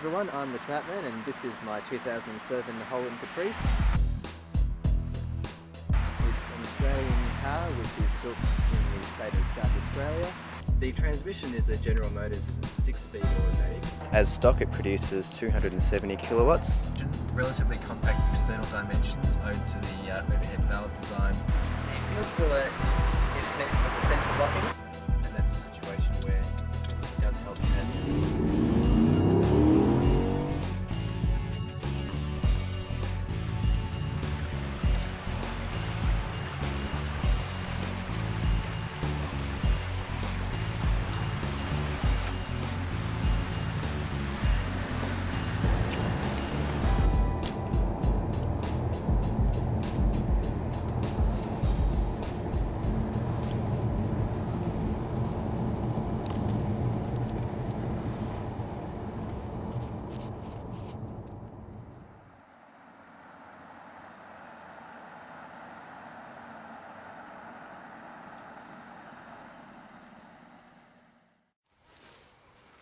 everyone, I'm the Troutman and this is my 2007 Holden Caprice. It's an Australian car which is built in the state of South Australia. The transmission is a General Motors 6-speed automatic. As stock it produces 270 kilowatts. Relatively compact external dimensions owed to the overhead valve design. The fuel filler is connected with the central locking, and that's a situation where it does help handle.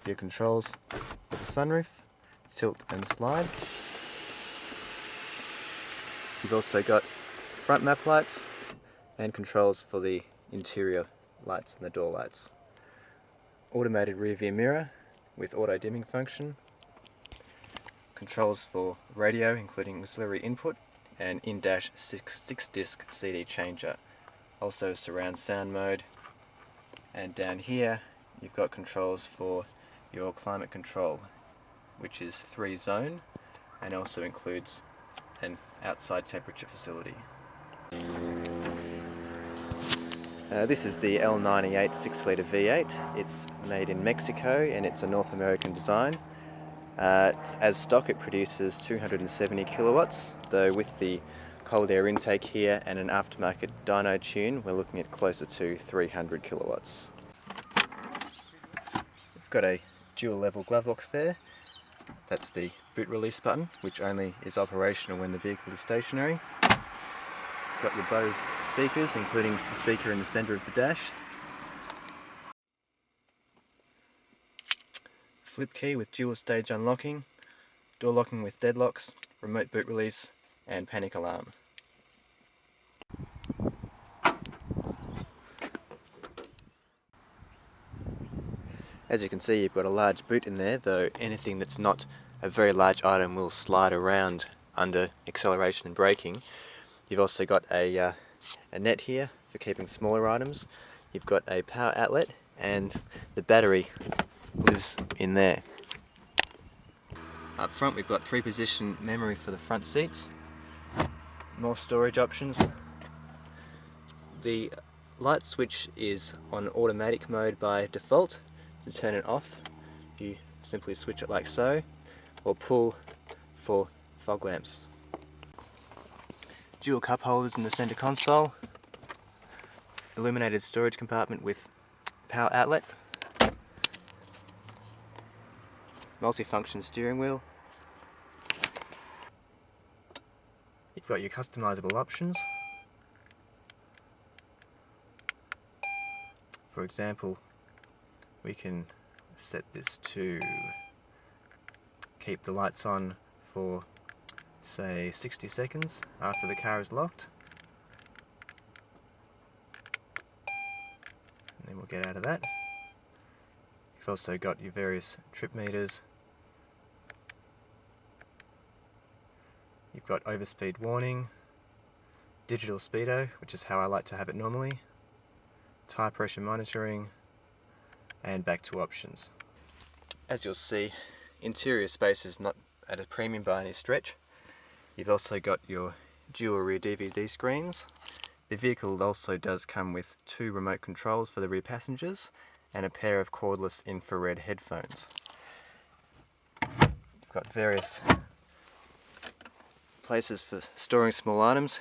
Your controls for the sunroof, tilt and slide. You've also got front map lights and controls for the interior lights and the door lights. Automated rear view mirror with auto dimming function. Controls for radio including auxiliary input and in-dash 6-disc CD changer. Also surround sound mode, and down here you've got controls for your climate control, which is 3-zone and also includes an outside temperature facility. This is the L98 6-litre V8. It's made in Mexico and it's a North American design. As stock it produces 270 kilowatts, though with the cold air intake here and an aftermarket dyno tune we're looking at closer to 300 kilowatts. We've got a dual level glove box there. That's the boot release button, which only is operational when the vehicle is stationary. You've got your Bose speakers, including a speaker in the centre of the dash. Flip key with dual stage unlocking, door locking with deadlocks, remote boot release and panic alarm. As you can see, you've got a large boot in there, though anything that's not a very large item will slide around under acceleration and braking. You've also got a net here for keeping smaller items. You've got a power outlet and the battery lives in there. Up front we've got 3-position memory for the front seats. More storage options. The light switch is on automatic mode by default. To turn it off, you simply switch it like so, or pull for fog lamps. Dual cup holders in the centre console, illuminated storage compartment with power outlet, multi-function steering wheel. You've got your customisable options. For example, we can set this to keep the lights on for say 60 seconds after the car is locked, and then we'll get out of that. You've also got your various trip meters. You've got overspeed warning, digital speedo, which is how I like to have it normally, tyre pressure monitoring, and back to options. As you'll see, interior space is not at a premium by any stretch. You've also got your dual rear DVD screens. The vehicle also does come with 2 remote controls for the rear passengers and a pair of cordless infrared headphones. You've got various places for storing small items.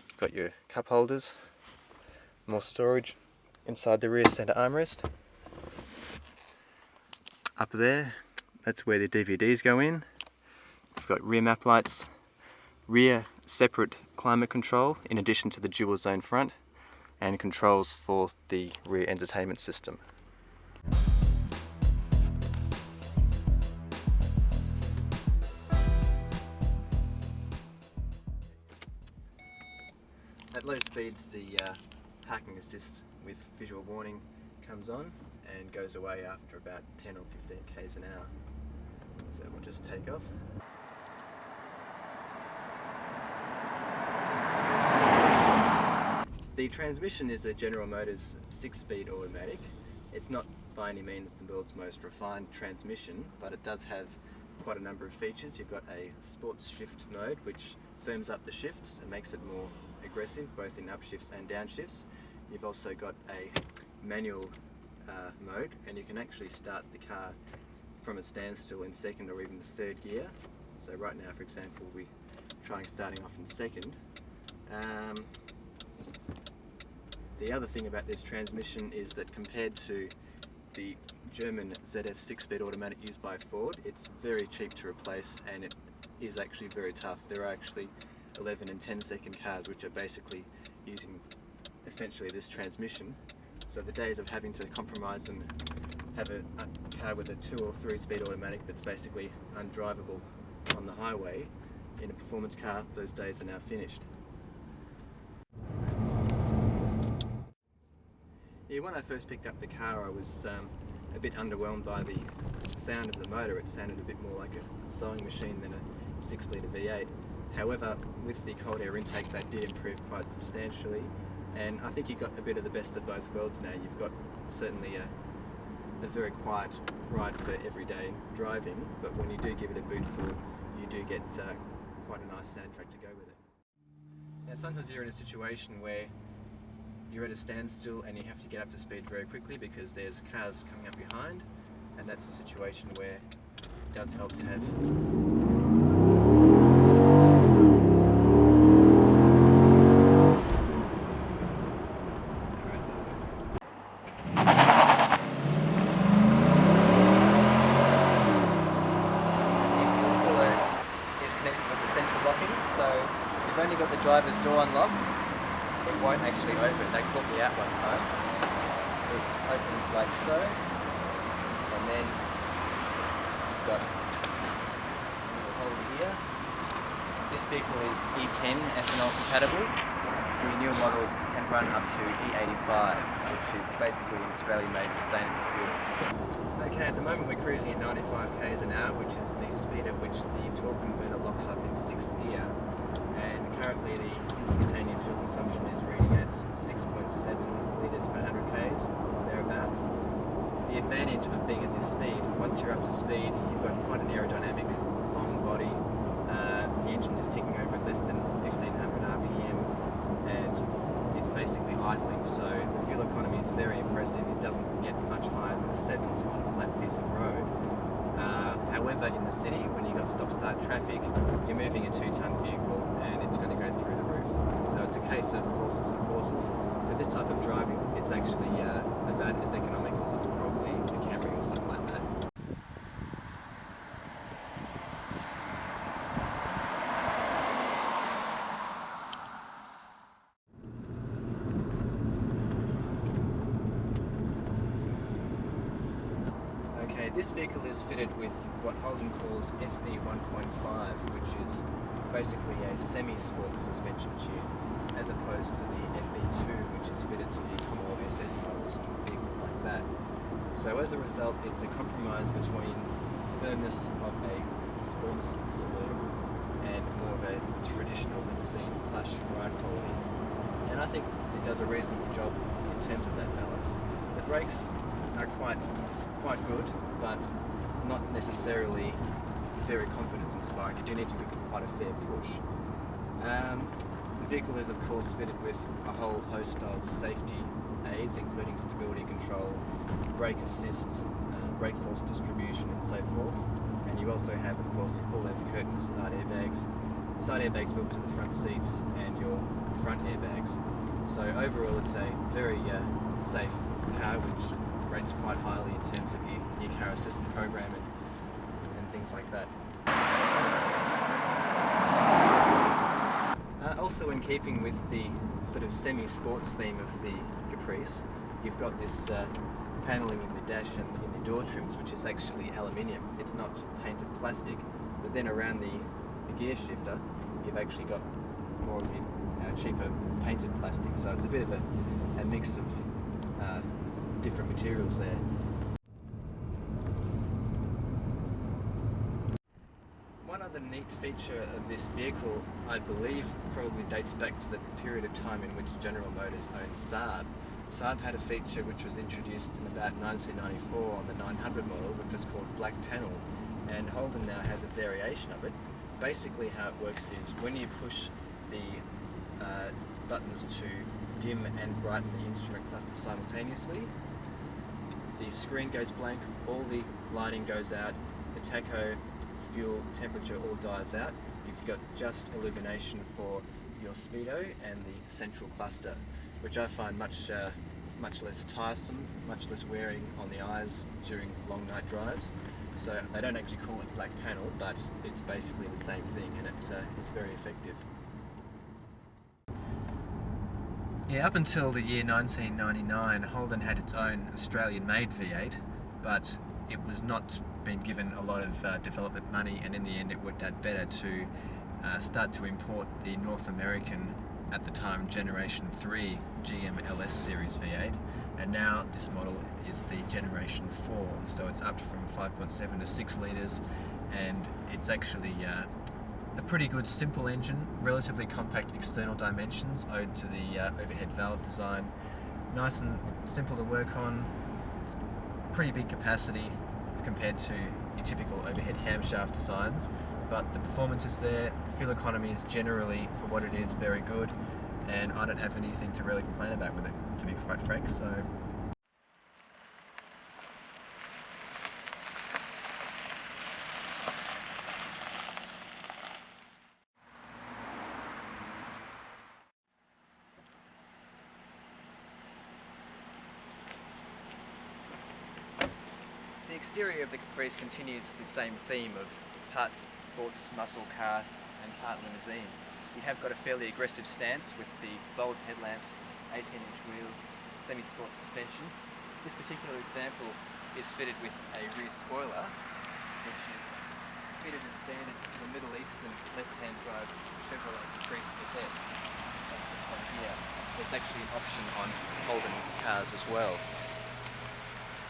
You've got your cup holders, more storage inside the rear centre armrest. Up there, that's where the DVDs go in. We've got rear map lights, rear separate climate control in addition to the dual zone front, and controls for the rear entertainment system. At low speeds, the parking assist with visual warning comes on and goes away after about 10 or 15 k's an hour. So we'll just take off. The transmission is a General Motors 6-speed automatic. It's not by any means the world's most refined transmission, but it does have quite a number of features. You've got a sports shift mode, which firms up the shifts and makes it more aggressive, both in upshifts and downshifts. You've also got a manual mode, and you can actually start the car from a standstill in second or even third gear. So right now, for example, we're trying starting off in second. The other thing about this transmission is that compared to the German ZF 6-speed automatic used by Ford, it's very cheap to replace, and it is actually very tough. There are actually 11 and 10 second cars which are basically using essentially this transmission. So the days of having to compromise and have a car with a 2 or 3-speed automatic that's basically undrivable on the highway in a performance car, those days are now finished. Yeah, when I first picked up the car, I was a bit underwhelmed by the sound of the motor. It sounded a bit more like a sewing machine than a 6-litre V8. However, with the cold air intake, that did improve quite substantially, and I think you got a bit of the best of both worlds now. You've got certainly a very quiet ride for everyday driving, but when you do give it a boot full, you do get quite a nice soundtrack to go with it. Now sometimes you're in a situation where you're at a standstill and you have to get up to speed very quickly because there's cars coming up behind, and that's a situation where it does help to have is connected with the central locking, so if you've only got the driver's door unlocked, it won't actually open. They caught me out one time. It opens like so, and then you've got a little holder here. This vehicle is E10 ethanol compatible. The newer models can run up to E85, which is basically an Australian-made sustainable fuel. Okay, at the moment we're cruising at 95 k's an hour, which is the speed at which the torque converter locks up in 6th gear. And currently the instantaneous fuel consumption is reading at 6.7 litres per 100 k's, or thereabouts. The advantage of being at this speed, once you're up to speed, you've got quite an aerodynamic, long body. The engine is ticking over at less than 1500 RPM, and it's basically idling, so the fuel economy is very impressive. It doesn't get much higher than the 7s on a flat piece of road. However, in the city, when you've got stop-start traffic, you're moving a 2-ton vehicle and it's going to go through the roof. So it's a case of horses for courses. For this type of driving, it's actually about as economical as probably a Camry or something like that. Okay, this vehicle is fitted with what Holden calls FE 1.5, which is basically a semi-sports suspension tune, as opposed to the FE2, which is fitted to the Commodore SS models, vehicles like that. So as a result, it's a compromise between firmness of a sports saloon and more of a traditional limousine plush ride quality. And I think it does a reasonable job in terms of that balance. The brakes are quite good, but not necessarily very confidence-inspiring. You do need to give them quite a fair push. The vehicle is of course fitted with a whole host of safety aids, including stability control, brake assist, brake force distribution and so forth. And you also have of course your full-length curtain side airbags built to the front seats, and your front airbags. So overall it's a very safe car, which rates quite highly in terms of your car assistant program and things like that. Also in keeping with the sort of semi-sports theme of the Caprice, you've got this panelling in the dash and in the door trims, which is actually aluminium. It's not painted plastic, but then around the gear shifter you've actually got more of your cheaper painted plastic, so it's a bit of a mix of different materials there. One other neat feature of this vehicle, I believe, probably dates back to the period of time in which General Motors owned Saab. Saab had a feature which was introduced in about 1994 on the 900 model, which was called Black Panel, and Holden now has a variation of it. Basically how it works is when you push the buttons to dim and brighten the instrument cluster simultaneously, the screen goes blank, all the lighting goes out, the tacho, fuel, temperature all dies out. You've got just illumination for your speedo and the central cluster, which I find much less tiresome, much less wearing on the eyes during long night drives. So they don't actually call it Black Panel, but it's basically the same thing, and it's very effective. Yeah, up until the year 1999, Holden had its own Australian-made V8, but it was not been given a lot of development money, and in the end it worked out better to start to import the North American, at the time, Generation 3 GM LS Series V8, and now this model is the Generation 4, so it's up from 5.7 to 6 litres, and it's actually a pretty good simple engine, relatively compact external dimensions owed to the overhead valve design, nice and simple to work on, pretty big capacity compared to your typical overhead camshaft designs, but the performance is there, fuel economy is generally, for what it is, very good, and I don't have anything to really complain about with it, to be quite frank. So the exterior of the Caprice continues the same theme of part sports muscle car and part limousine. You have got a fairly aggressive stance with the bold headlamps, 18-inch wheels, semi-sport suspension. This particular example is fitted with a rear spoiler, which is fitted as standard to the Middle Eastern left-hand drive Chevrolet Caprice SS. That's this one here. It's actually an option on Holden cars as well.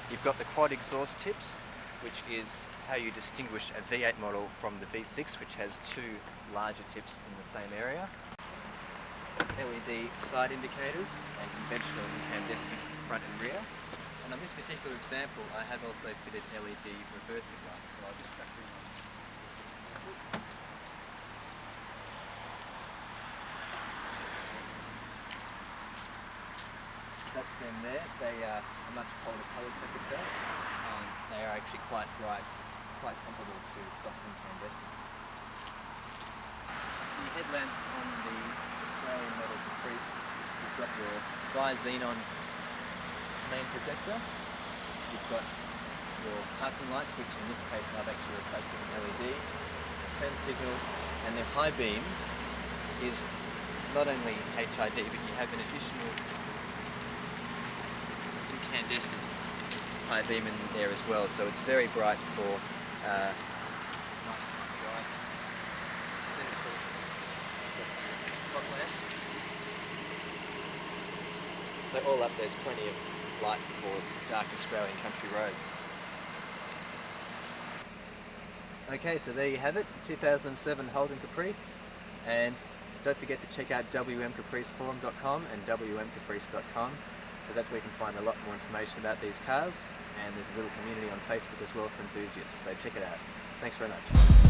You've got the quad exhaust tips, which is how you distinguish a V8 model from the V6, which has two larger tips in the same area. LED side indicators and conventional incandescent front and rear. And on this particular example, I have also fitted LED reversing lights, so I'll just crack through one. That's them there. They are a much colder colour temperature, and they are actually quite bright, quite comparable to stock incandescent. The headlamps on the Australian model Caprice, you've got your bi-xenon main projector, you've got your parking light, which in this case I've actually replaced with an LED, turn signal, and their high beam is not only HID, but you have an additional incandescent high beam in there as well, so it's very bright for night drive. Then of course fog lamps. So all up there's plenty of light for dark Australian country roads. Okay, so there you have it, 2007 Holden Caprice, and don't forget to check out wmcapriceforum.com and wmcaprice.com. That's where you can find a lot more information about these cars, and there's a little community on Facebook as well for enthusiasts, so check it out. Thanks very much.